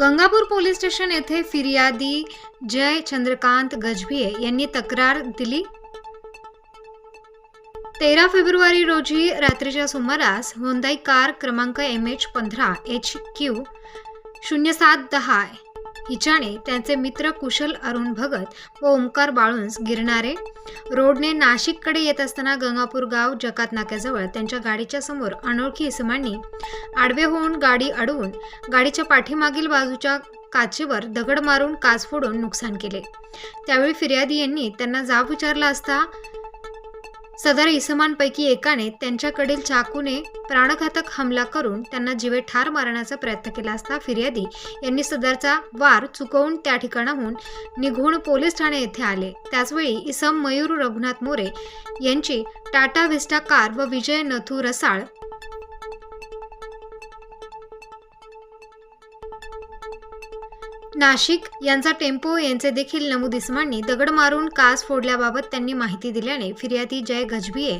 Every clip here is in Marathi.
गंगापूर पोलीस स्टेशन येथे फिर्यादी जय चंद्रकांत गजभिये यांनी तक्रार दिली। 13 फेब्रुवारी रोजी रात्रीच्या सुमारास होंडाई कार क्रमांक MH15HQ 0710 हिच्याने त्यांचे मित्र कुशल अरुण भगत व ओमकार बाळुंज गिरणारे रोडने नाशिककडे येत असताना गंगापूर गाव जकात नाक्याजवळ त्यांच्या गाडीच्या समोर अनोळखी इसमांनी आडवे होऊन गाडी अडवून गाडीच्या पाठीमागील बाजूच्या काचेवर दगड मारून काच फोडून नुकसान केले। त्यावेळी फिर्यादी यांनी त्यांना जाब विचारला असता सदर इसमांपैकी एकाने त्यांच्याकडील चाकूने प्राणघातक हमला करून त्यांना जीवे ठार मारण्याचा प्रयत्न केला असता फिर्यादी यांनी सदरचा वार चुकवून त्या ठिकाणाहून निघून पोलीस ठाणे येथे आले। त्याचवेळी इसम मयूर रघुनाथ मोरे यांची टाटा व्हिस्टा कार व विजय नथू रसाळ नाशिक यांचा टेम्पो यांचे देखील नमूद इसमांनी दगड मारून काच फोडल्याबाबत त्यांनी माहिती दिल्याने फिर्यादी जय गजभिये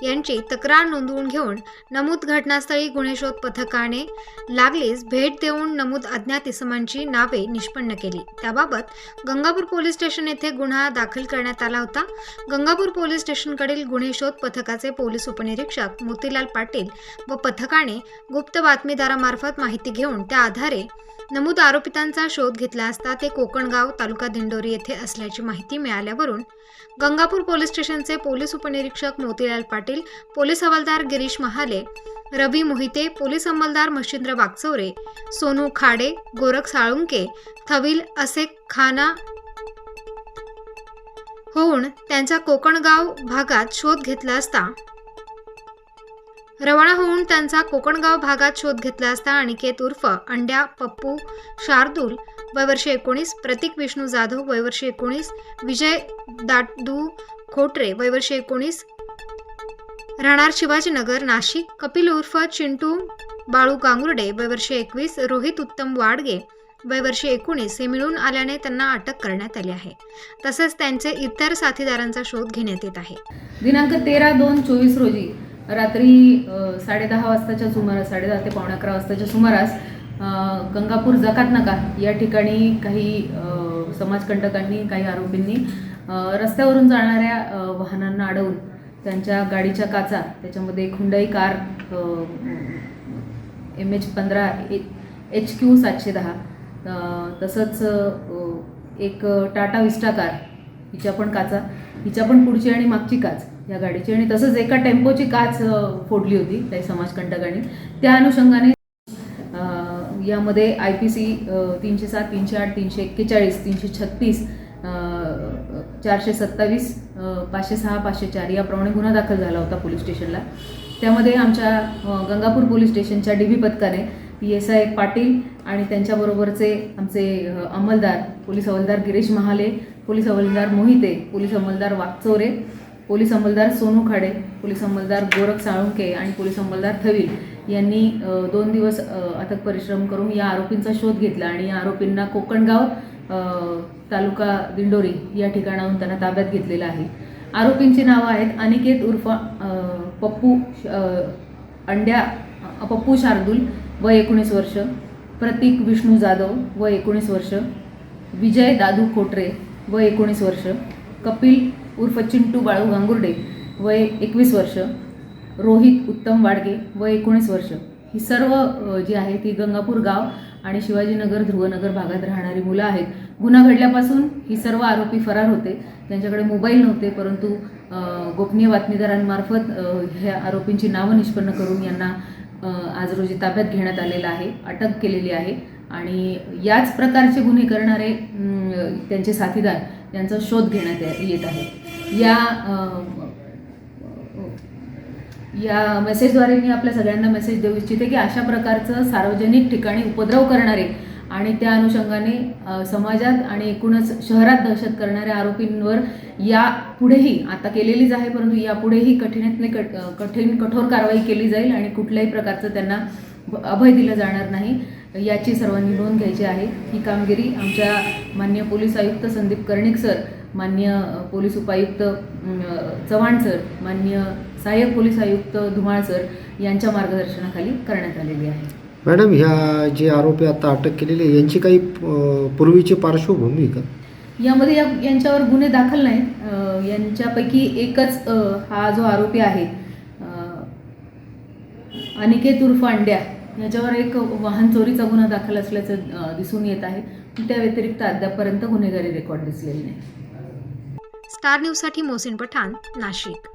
यांची तक्रार नोंदवून घेऊन नमूद घटनास्थळी गुन्हे शोध पथकाने लागलीच भेट देऊन नमूद अज्ञात इसमांची नावे निष्पन्न केली। त्याबाबत गंगापूर पोलीस स्टेशन येथे गुन्हा दाखल करण्यात आला होता। गंगापूर पोलीस स्टेशनकडील गुन्हे शोध पथकाचे पोलीस उपनिरीक्षक मोतीलाल पाटील व पथकाने गुप्त बातमीदारामार्फत माहिती घेऊन त्या आधारे नमूद आरोपितांचा शोध घेतला असता ते कोकणगाव तालुका दिंडोरी येथे असल्याची माहिती मिळाल्यावरून गंगापूर पोलीस स्टेशनचे पोलीस उपनिरीक्षक मोतीलाल पाटील, पोलीस हवालदार गिरीश महाले, रवी मोहिते, पोलीस अंमलदार मच्छिंद्र वागचौरे, सोनू खाडे, गोरख साळुंके, थविल असे खाना होऊन त्यांचा कोकणगाव भागात शोध घेतला असता अनिकेत उर्फ अंड्या पप्पू शार्दूल वय वर्ष 19, प्रतीक विष्णू जाधव वय वर्ष 19, विजय दादू खोटरे वय वर्ष 19 राहणार शिवाजीनगर नाशिक, कपिल उर्फ चिंटू बाळू गांगुर्डे वय वर्ष 21, रोहित उत्तम वाडगे वय वर्ष 19 हे मिळून आल्याने त्यांना अटक करण्यात आली आहे। तसेच त्यांचे इतर साथीदारांचा शोध घेण्यात येत आहे। दिनांक 13/2/24 रोजी रात्री 10:30 वाजताच्या सुमारास 10:30 ते 11:15 वाजताच्या सुमारास गंगापूर जकात नाका या ठिकाणी काही समाजकंटकांनी, काही आरोपींनी रस्त्यावरून जाणाऱ्या वाहनांना अडवून त्यांच्या गाडीच्या काचा, त्याच्यामध्ये एक हुंडाई कार MH15HQ 710 तसंच एक टाटा व्हिस्टा कार, हिच्या पण पुढची आणि मागची काच या गाडीची, आणि तसंच एका टेम्पोची काच फोडली होती काही समाजकंटकांनी। त्या अनुषंगाने यामध्ये IPC 307, 308, 341, 336, 427, 506, 504 याप्रमाणे गुन्हा दाखल झाला होता पोलीस स्टेशनला। त्यामध्ये आमच्या गंगापूर पोलीस स्टेशनच्या DB पथकाने PSI पाटील आणि त्यांच्याबरोबरचे आमचे अंमलदार, पोलीस हवालदार गिरीश महाले, पोलीस हवालदार मोहिते, पोलीस अंमलदार वागचौरे, पोलीस अंमलदार सोनू खाडे, पोलीस अंमलदार गोरख साळुंके आणि पोलीस अंमलदार थविल यांनी 2 दिवस अथक परिश्रम करून या आरोपींचा शोध घेतला आणि या आरोपींना कोकणगाव तालुका दिंडोरी या ठिकाणाहून त्यांना ताब्यात घेतलेलं आहे। आरोपींची नावं आहेत अनिकेत उर्फ अंड्या पप्पू शार्दूल वय 19 वर्ष, प्रतीक विष्णू जाधव वय 19 वर्ष, विजय दादू खोटरे वय 19 वर्ष, कपिल उर्फ चिंटू बाळू गांगुर्डे वय 21 वर्ष, रोहित उत्तम वाडगे वय 19 वर्ष। ही सर्व जी आहे ती गंगापूर गाव आणि शिवाजीनगर ध्रुवनगर भागात राहणारी मुलं आहेत। गुन्हा घडल्यापासून ही सर्व आरोपी फरार होते। त्यांच्याकडे मोबाईल नव्हते, परंतु गोपनीय बातमीदारांमार्फत ह्या आरोपींची नावं निष्पन्न करून यांना आज रोजी ताब्यात घेण्यात आलेलं आहे, अटक केलेली आहे आणि याच प्रकारचे गुन्हे करणारे त्यांचे साथीदार यांचा शोध घेण्यात येत आहे। या मेसेजद्वारे मी आपल्या सगळ्यांना मेसेज देऊ इच्छिते की अशा प्रकारचं सार्वजनिक ठिकाणी उपद्रव करणारे आणि त्या अनुषंगाने समाजात आणि एकूणच शहरात दहशत करणाऱ्या आरोपींवर यापुढेही, आता केलेलीच आहे परंतु यापुढेही कठोर कारवाई केली जाईल आणि कुठल्याही प्रकारचं त्यांना अभय दिलं जाणार नाही, याची सर्वांनी नोंद घ्यायची आहे। ही कामगिरी आमच्या माननीय पोलीस आयुक्त संदीप कर्णिक सर, माननीय पोलीस उपायुक्त चव्हाण सर, माननीय सहाय्यक पोलीस आयुक्त धुमाळ सर यांच्या मार्गदर्शनाखाली करण्यात आलेली आहे। मॅडम, ह्या जे आरोपी आता अटक केलेले आहे, यांची काही पूर्वीची पार्श्वभूमी आहे का? यामध्ये यांच्यावर गुन्हे दाखल नाहीत. यांच्यापैकी एकच हा जो आरोपी आहे अनिकेत उर्फ अंड्या, याच्यावर एक वाहन चोरीचा गुन्हा दाखल असल्याचं दिसून येत आहे. त्या व्यतिरिक्त अद्यापपर्यंत गुन्हेगारी रेकॉर्ड दिसलेले नाही. स्टार न्यूजसाठी मोहसिन पठाण, नाशिक.